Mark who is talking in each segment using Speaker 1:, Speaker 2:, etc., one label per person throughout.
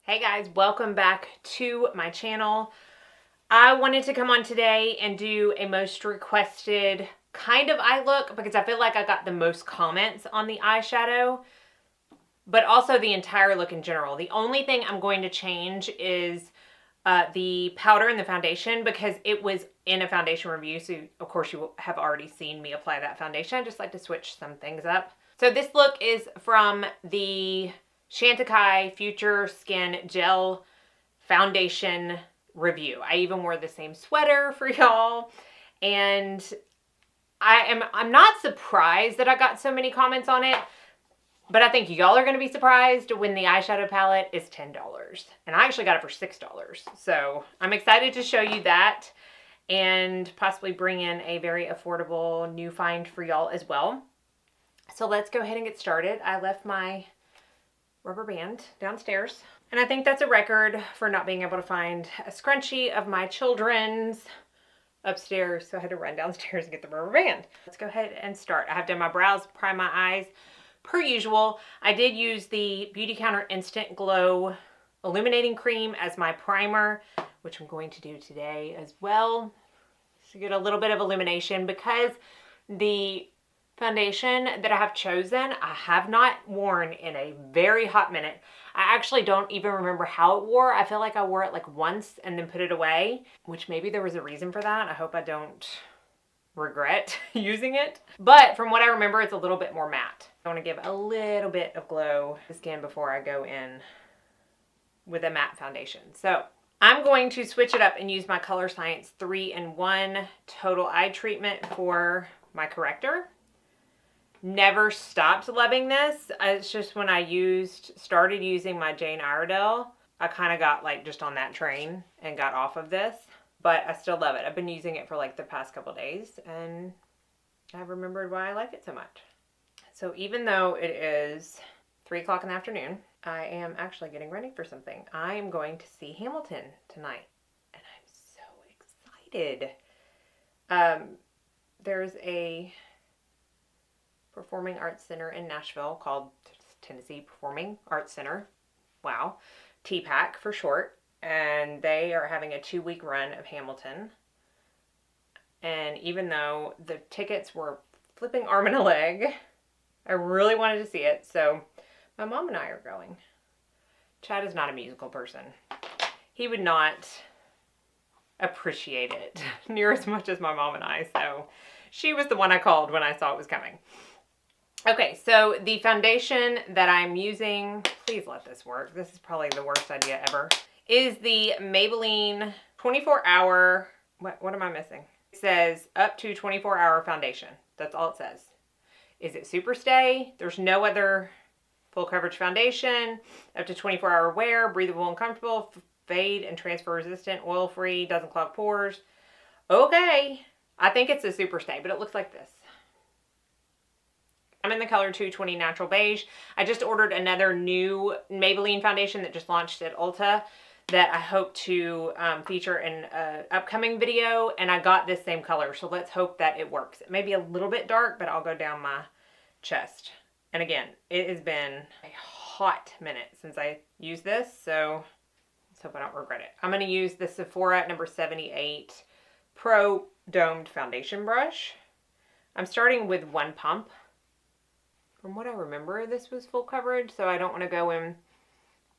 Speaker 1: Hey guys, welcome back to my channel. I wanted to come on today and do a most requested kind of eye look because I feel like I got the most comments on the eyeshadow, but also the entire look in general. The only thing I'm going to change is the powder and the foundation because it was in a foundation review, so of course you have already seen me apply that foundation. I just like to switch some things up. So this look is from the Chantecaille Future Skin Gel Foundation review. I even wore the same sweater for y'all, and I'm not surprised that I got so many comments on it, but I think y'all are going to be surprised when the eyeshadow palette is $10. And I actually got it for $6. So I'm excited to show you that and possibly bring in a very affordable new find for y'all as well. So let's go ahead and get started. I left my rubber band downstairs, and I think that's a record for not being able to find a scrunchie of my children's upstairs, so I had to run downstairs and get the rubber band. Let's go ahead and start. I have done my brows, prime my eyes. Per usual, I did use the Beautycounter Instant Glow Illuminating Cream as my primer, which I'm going to do today as well to get a little bit of illumination because the foundation that I have chosen, I have not worn in a very hot minute. I actually don't even remember how it wore. I feel like I wore it like once and then put it away, which maybe there was a reason for that. I hope I don't regret using it. But from what I remember, it's a little bit more matte. I want to give a little bit of glow to the skin before I go in with a matte foundation. So I'm going to switch it up and use my Color Science 3-in-1 Total Eye Treatment for my corrector. Never stopped loving this. It's just when I started using my Jane Iredale, I kind of got like just on that train and got off of this, but I still love it. I've been using it for like the past couple days and I've remembered why I like it so much. So even though it is 3 o'clock in the afternoon, I am actually getting ready for something. I am going to see Hamilton tonight and I'm so excited. There's a performing arts center in Nashville called Tennessee Performing Arts Center. Wow. TPAC for short. And they are having a 2-week run of Hamilton. And even though the tickets were flipping arm and a leg, I really wanted to see it. So my mom and I are going. Chad is not a musical person. He would not appreciate it near as much as my mom and I. So she was the one I called when I saw it was coming. Okay, so the foundation that I'm using, please let this work. This is probably the worst idea ever, is the Maybelline 24-hour, what am I missing? It says up to 24-hour foundation. That's all it says. Is it Super Stay? There's no other full coverage foundation. Up to 24-hour wear, breathable and comfortable, fade and transfer resistant, oil free, doesn't clog pores. Okay, I think it's a Super Stay, but it looks like this. I'm in the color 220 Natural Beige. I just ordered another new Maybelline foundation that just launched at Ulta that I hope to feature in an upcoming video, and I got this same color, so let's hope that it works. It may be a little bit dark, but I'll go down my chest. And again, it has been a hot minute since I used this, so let's hope I don't regret it. I'm going to use the Sephora number 78 Pro Domed Foundation Brush. I'm starting with one pump. From what I remember, this was full coverage, so I don't want to go in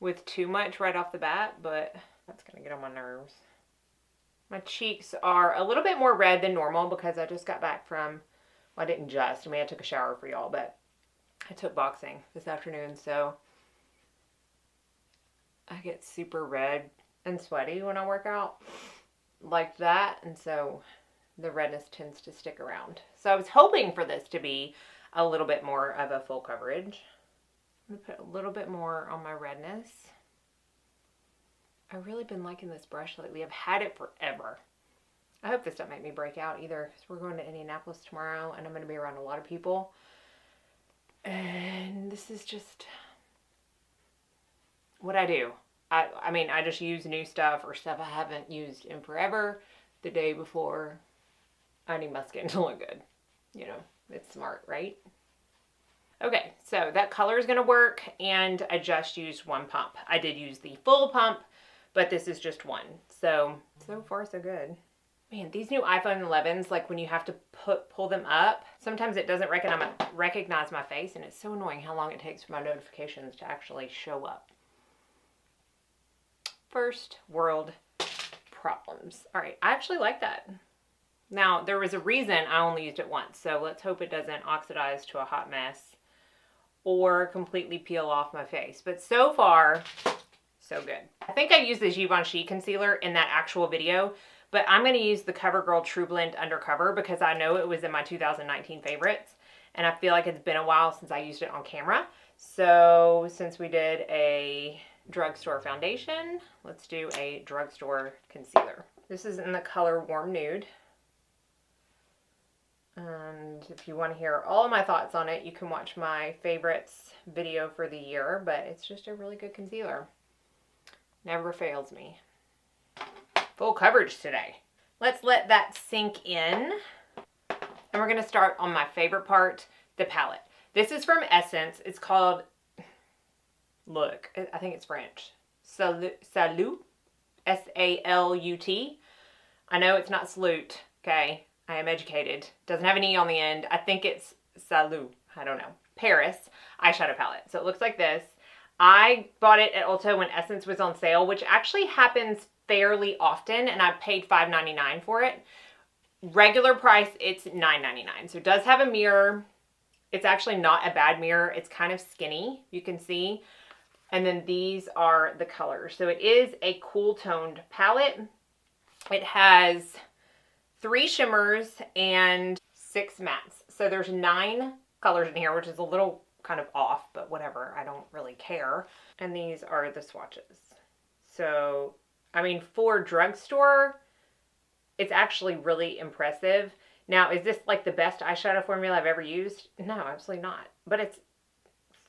Speaker 1: with too much right off the bat, but that's going to get on my nerves. My cheeks are a little bit more red than normal because I just got back from, well, I didn't just, I mean, I took a shower for y'all, but I took boxing this afternoon, so I get super red and sweaty when I work out like that, and so the redness tends to stick around. So I was hoping for this to be a little bit more of a full coverage. I'm going to put a little bit more on my redness. I've really been liking this brush lately. I've had it forever. I hope this doesn't make me break out either because we're going to Indianapolis tomorrow and I'm going to be around a lot of people. And this is just what I do. I mean, I just use new stuff or stuff I haven't used in forever the day before I need my skin to look good. You know, it's smart, right? Okay, so that color is going to work, and I just used one pump. I did use the full pump, but this is just one. So far so good. Man, these new iPhone 11s, like when you have to pull them up, sometimes it doesn't recognize my face, and it's so annoying how long it takes for my notifications to actually show up. First world problems. All right, I actually like that. Now, there was a reason I only used it once, so let's hope it doesn't oxidize to a hot mess or completely peel off my face. But so far, so good. I think I used the Givenchy concealer in that actual video, but I'm going to use the CoverGirl True Blend Undercover because I know it was in my 2019 favorites, and I feel like it's been a while since I used it on camera. So since we did a drugstore foundation, let's do a drugstore concealer. This is in the color Warm Nude. And if you want to hear all of my thoughts on it, you can watch my favorites video for the year, but it's just a really good concealer. Never fails me. Full coverage today. Let's let that sink in. And we're going to start on my favorite part, the palette. This is from Essence. It's called, look, I think it's French. Salut. S-A-L-U-T. I know it's not salute, okay? I am educated. Doesn't have an E on the end. I think it's Salut. I don't know. Paris eyeshadow palette. So it looks like this. I bought it at Ulta when Essence was on sale, which actually happens fairly often, and I paid $5.99 for it. Regular price, it's $9.99. So it does have a mirror. It's actually not a bad mirror. It's kind of skinny, you can see. And then these are the colors. So it is a cool toned palette. It has 3 shimmers and 6 mattes. So there's 9 colors in here, which is a little kind of off, but whatever. I don't really care. And these are the swatches. So, I mean, for drugstore, it's actually really impressive. Now, is this like the best eyeshadow formula I've ever used? No, absolutely not. But it's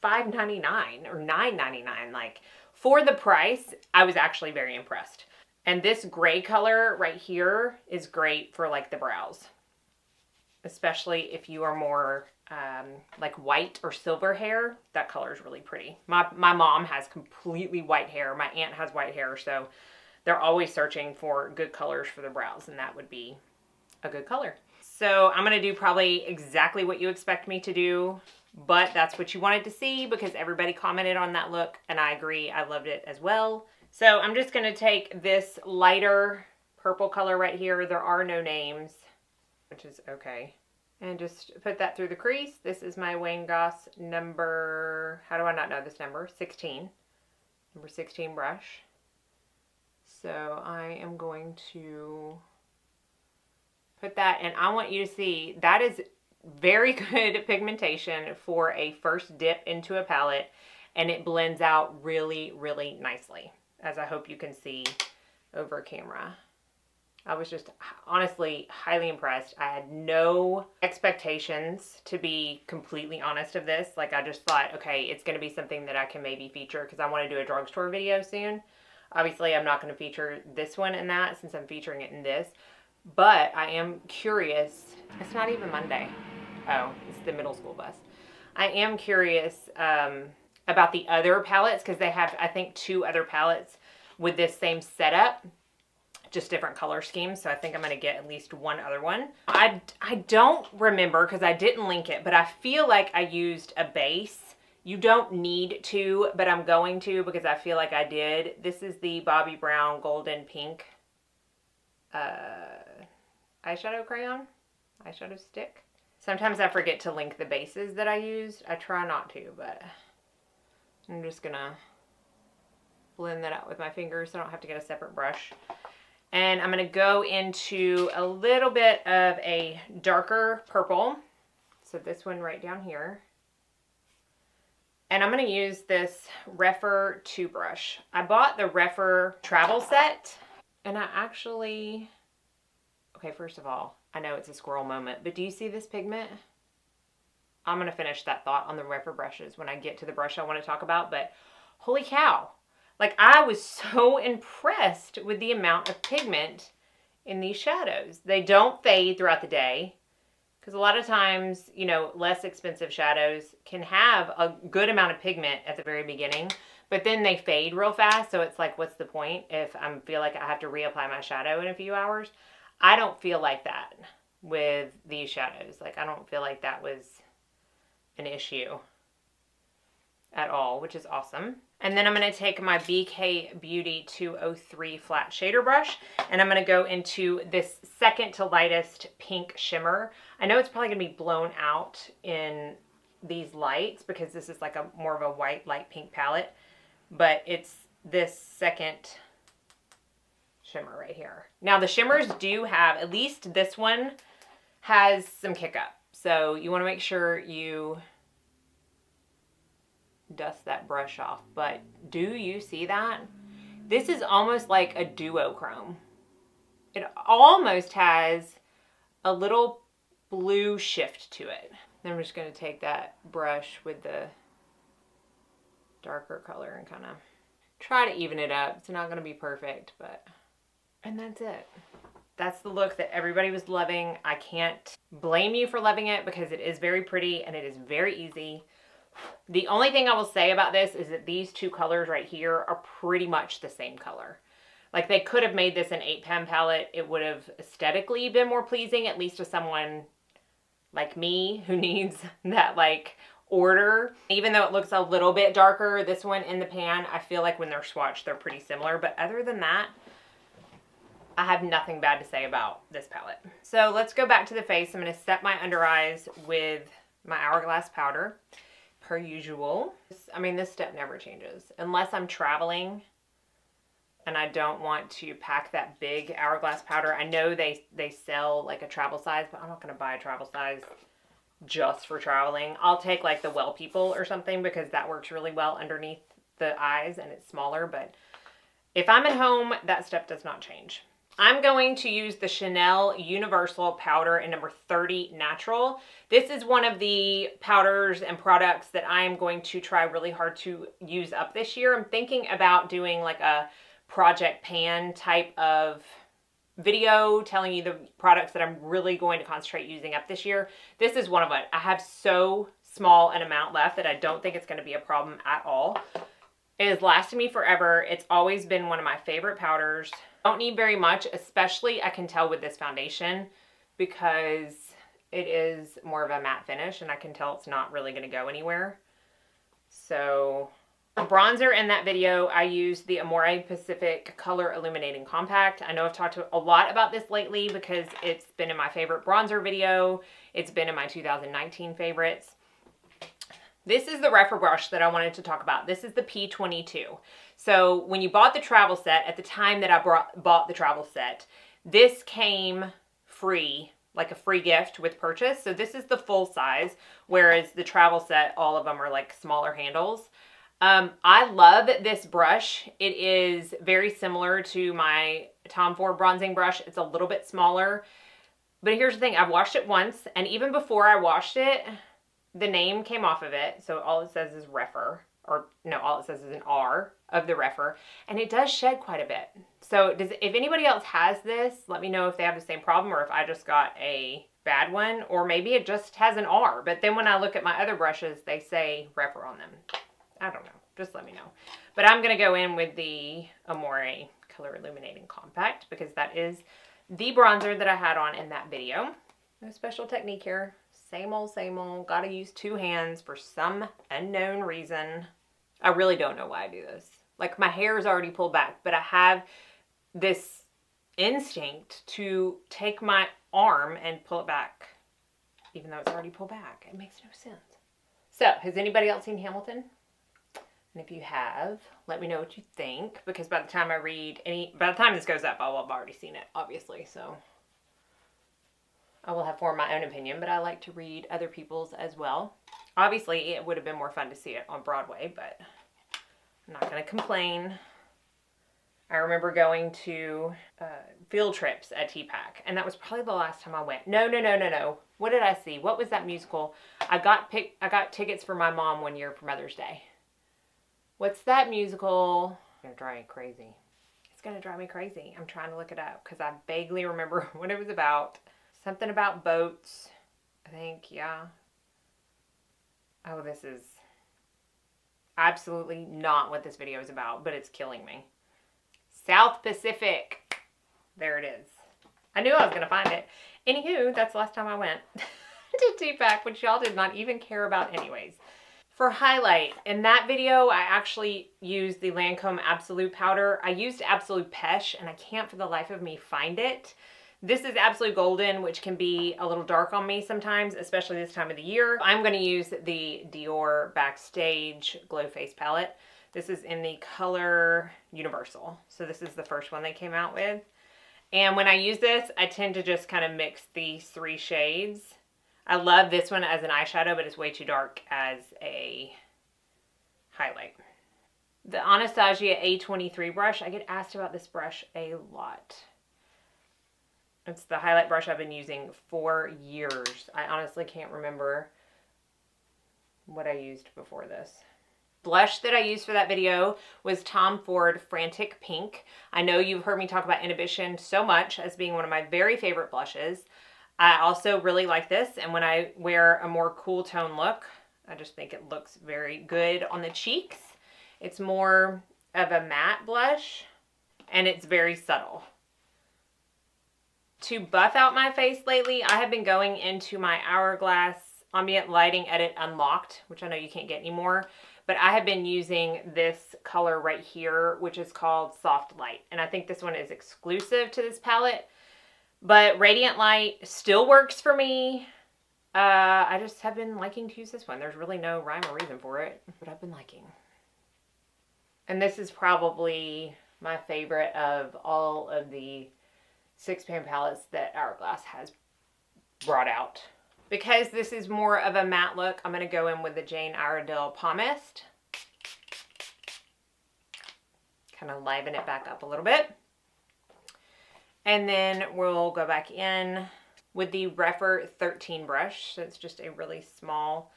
Speaker 1: $5.99 or $9.99. Like, for the price, I was actually very impressed. And this gray color right here is great for like the brows, especially if you are more like white or silver hair. That color is really pretty. My mom has completely white hair. My aunt has white hair, so they're always searching for good colors for the brows, and that would be a good color. So I'm going to do probably exactly what you expect me to do, but that's what you wanted to see because everybody commented on that look, and I agree. I loved it as well. So I'm just going to take this lighter purple color right here. There are no names, which is okay. And just put that through the crease. This is my Wayne Goss number, how do I not know this number? 16. Number 16 brush. So I am going to put that, and I want you to see that is very good pigmentation for a first dip into a palette, and it blends out really, really nicely, as I hope you can see over camera. I was just honestly highly impressed. I had no expectations, to be completely honest, of this. Like, I just thought, okay, it's going to be something that I can maybe feature because I want to do a drugstore video soon. Obviously, I'm not going to feature this one in that since I'm featuring it in this. But I am curious. It's not even Monday. Oh, it's the middle school bus. I am curious about the other palettes because they have, I think, 2 other palettes with this same setup. Just different color schemes, so I think I'm going to get at least one other one. I don't remember because I didn't link it, but I feel like I used a base. You don't need to, but I'm going to because I feel like I did. This is the Bobbi Brown Golden Pink eyeshadow crayon, eyeshadow stick. Sometimes I forget to link the bases that I used. I try not to, but I'm just going to blend that out with my fingers so I don't have to get a separate brush. And I'm going to go into a little bit of a darker purple. So this one right down here. And I'm going to use this Rephr 2 brush. I bought the Rephr travel set. And I actually... Okay, first of all, I know it's a squirrel moment, but do you see this pigment? I'm going to finish that thought on the Rephr brushes when I get to the brush I want to talk about. But holy cow. Like, I was so impressed with the amount of pigment in these shadows. They don't fade throughout the day Because a lot of times, you know, less expensive shadows can have a good amount of pigment at the very beginning, but then they fade real fast. So it's like, what's the point if I feel like I have to reapply my shadow in a few hours? I don't feel like that with these shadows. Like, I don't feel like that was an issue at all, which is awesome. And then I'm going to take my BK Beauty 203 flat shader brush, and I'm going to go into this second to lightest pink shimmer. I know it's probably going to be blown out in these lights because this is like a more of a white light pink palette, but it's this second shimmer right here. Now the shimmers do have, at least this one has some kick up. So you want to make sure you dust that brush off. But do you see that? This is almost like a duochrome. It almost has a little blue shift to it. Then I'm just going to take that brush with the darker color and kind of try to even it up. It's not going to be perfect, but... And that's it. That's the look that everybody was loving. I can't blame you for loving it because it is very pretty and it is very easy. The only thing I will say about this is that these two colors right here are pretty much the same color. Like, they could have made this an 8-pan palette. It would have aesthetically been more pleasing, at least to someone like me who needs that like order. Even though it looks a little bit darker, this one in the pan, I feel like when they're swatched, they're pretty similar. But other than that, I have nothing bad to say about this palette. So let's go back to the face. I'm going to set my under eyes with my Hourglass powder. Per usual. I mean, this step never changes. Unless I'm traveling and I don't want to pack that big Hourglass powder. I know they sell like a travel size, but I'm not going to buy a travel size just for traveling. I'll take like the Well People or something because that works really well underneath the eyes and it's smaller. But if I'm at home, that step does not change. I'm going to use the Chanel Universal Powder in number 30 Natural. This is one of the powders and products that I am going to try really hard to use up this year. I'm thinking about doing like a Project Pan type of video telling you the products that I'm really going to concentrate using up this year. This is one of it. I have so small an amount left that I don't think it's going to be a problem at all. It has lasted me forever. It's always been one of my favorite powders. Don't need very much, especially I can tell with this foundation because it is more of a matte finish and I can tell it's not really going to go anywhere. So for bronzer in that video, I used the Amore Pacific Color Illuminating Compact. I know I've talked a lot about this lately because it's been in my favorite bronzer video. It's been in my 2019 favorites. This is the refer brush that I wanted to talk about. This is the P22. So when you bought the travel set, at the time that I bought the travel set, this came free, like a free gift with purchase. So this is the full size, whereas the travel set, all of them are like smaller handles. I love this brush. It is very similar to my Tom Ford bronzing brush. It's a little bit smaller. But here's the thing. I've washed it once, and even before I washed it, the name came off of it, so all it says is refer, or no, all it says is an R of the refer, and it does shed quite a bit. So if anybody else has this, let me know if they have the same problem or if I just got a bad one, or maybe it just has an R, but then when I look at my other brushes, they say refer on them. I don't know. Just let me know. But I'm going to go in with the Amore Color Illuminating Compact because that is the bronzer that I had on in that video. No special technique here. Same old, same old. Gotta use two hands for some unknown reason. I really don't know why I do this. Like, my hair is already pulled back, but I have this instinct to take my arm and pull it back, even though it's already pulled back. It makes no sense. So, has anybody else seen Hamilton? And if you have, let me know what you think, because by the time by the time this goes up, I will have already seen it, obviously, so I will have formed my own opinion, but I like to read other people's as well. Obviously, it would have been more fun to see it on Broadway, but I'm not going to complain. I remember going to field trips at TPAC, and that was probably the last time I went. No. What did I see? What was that musical? I got tickets for my mom one year for Mother's Day. What's that musical? It's going to drive me crazy. It's going to drive me crazy. I'm trying to look it up because I vaguely remember what it was about. Something about boats. I think, yeah. Oh, this is absolutely not what this video is about, but it's killing me. South Pacific. There it is. I knew I was going to find it. Anywho, that's the last time I went to T-Pack, which y'all did not even care about anyways. For highlight, in that video, I actually used the Lancome Absolute Powder. I used Absolute Pesh, and I can't for the life of me find it. This is Absolute Golden, which can be a little dark on me sometimes, especially this time of the year. I'm going to use the Dior Backstage Glow Face Palette. This is in the color Universal. So this is the first one they came out with. And when I use this, I tend to just kind of mix these 3 shades. I love this one as an eyeshadow, but it's way too dark as a highlight. The Anastasia A23 brush, I get asked about this brush a lot. It's the highlight brush I've been using for years. I honestly can't remember what I used before this. Blush that I used for that video was Tom Ford Frantic Pink. I know you've heard me talk about Inhibition so much as being one of my very favorite blushes. I also really like this, and when I wear a more cool tone look, I just think it looks very good on the cheeks. It's more of a matte blush, and it's very subtle. To buff out my face lately, I have been going into my Hourglass Ambient Lighting Edit Unlocked, which I know you can't get anymore, but I have been using this color right here, which is called Soft Light, and I think this one is exclusive to this palette. But Radiant Light still works for me. I just have been liking to use this one. There's really no rhyme or reason for it, but I've been liking. And this is probably my favorite of all of the 6-pan palettes that Hourglass has brought out. Because this is more of a matte look, I'm going to go in with the Jane Iredale Pomist. Kind of liven it back up a little bit. And then we'll go back in with the Rephr 13 brush. So it's just a really small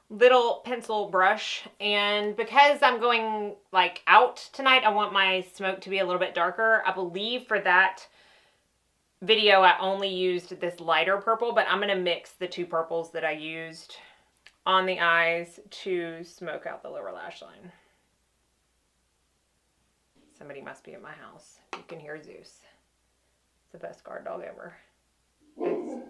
Speaker 1: little pencil brush. And because I'm going like out tonight, I want my smoke to be a little bit darker. I believe for that video, I only used this lighter purple, but I'm going to mix the 2 purples that I used on the eyes to smoke out the lower lash line. Somebody must be at my house. You can hear Zeus. The best guard dog ever. It's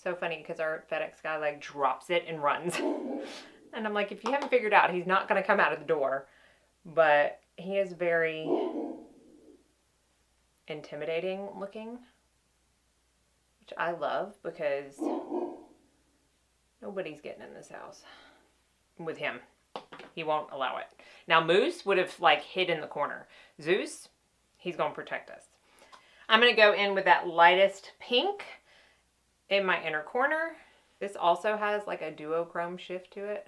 Speaker 1: so funny because our FedEx guy like drops it and runs. And I'm like, if you haven't figured out, he's not going to come out of the door. But he is very intimidating looking, which I love because nobody's getting in this house with him. He won't allow it. Now Moose would have like hid in the corner. Zeus, he's going to protect us. I'm going to go in with that lightest pink in my inner corner. This also has like a duochrome shift to it.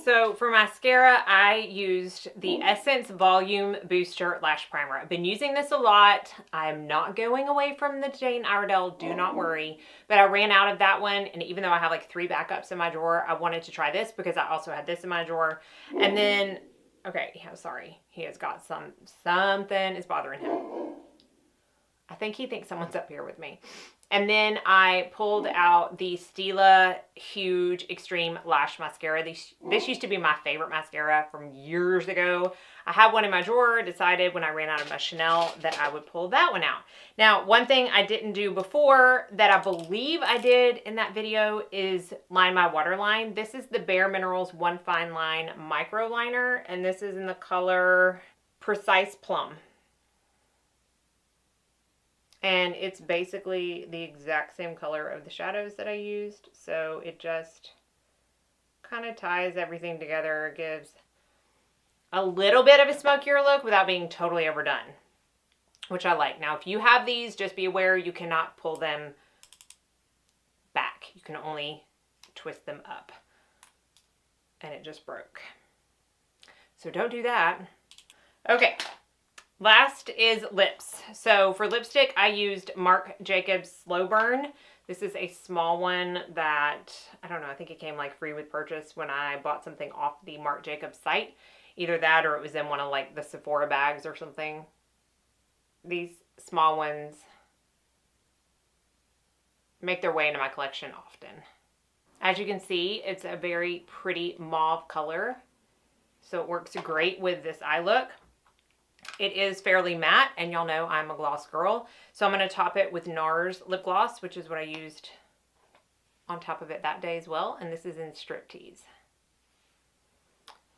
Speaker 1: So for mascara, I used the Essence Volume Booster Lash Primer. I've been using this a lot. I'm not going away from the Jane Iredale, do not worry. But I ran out of that one, and even though I have like 3 backups in my drawer, I wanted to try this because I also had this in my drawer. And then, okay, I'm sorry. He has got something is bothering him. I think he thinks someone's up here with me. And then I pulled out the Stila Huge Extreme Lash Mascara. This used to be my favorite mascara from years ago. I had one in my drawer, decided when I ran out of my Chanel that I would pull that one out. Now, one thing I didn't do before that I believe I did in that video is line my waterline. This is the Bare Minerals One Fine Line Micro Liner, and this is in the color Precise Plum. And it's basically the exact same color of the shadows that I used. So it just kind of ties everything together. Gives a little bit of a smokier look without being totally overdone, which I like. Now, if you have these, just be aware you cannot pull them back. You can only twist them up. And it just broke. So don't do that. Okay. Last is lips. So for lipstick, I used Marc Jacobs Slow Burn. This is a small one that, I don't know, I think it came like free with purchase when I bought something off the Marc Jacobs site. Either that or it was in one of like the Sephora bags or something. These small ones make their way into my collection often. As you can see, it's a very pretty mauve color, so it works great with this eye look. It is fairly matte, and y'all know I'm a gloss girl, so I'm going to top it with NARS lip gloss, which is what I used on top of it that day as well, and this is in Striptease.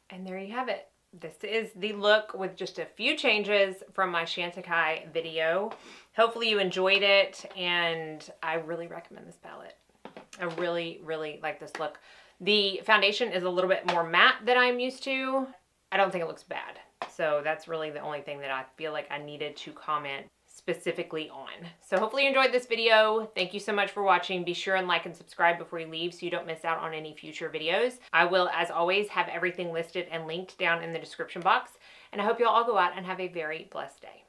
Speaker 1: And there you have it. This is the look with just a few changes from my Chantecaille video. Hopefully you enjoyed it, and I really recommend this palette. I really, really like this look. The foundation is a little bit more matte than I'm used to. I don't think it looks bad. So that's really the only thing that I feel like I needed to comment specifically on. So hopefully you enjoyed this video. Thank you so much for watching. Be sure and like and subscribe before you leave so you don't miss out on any future videos. I will, as always, have everything listed and linked down in the description box. And I hope you all go out and have a very blessed day.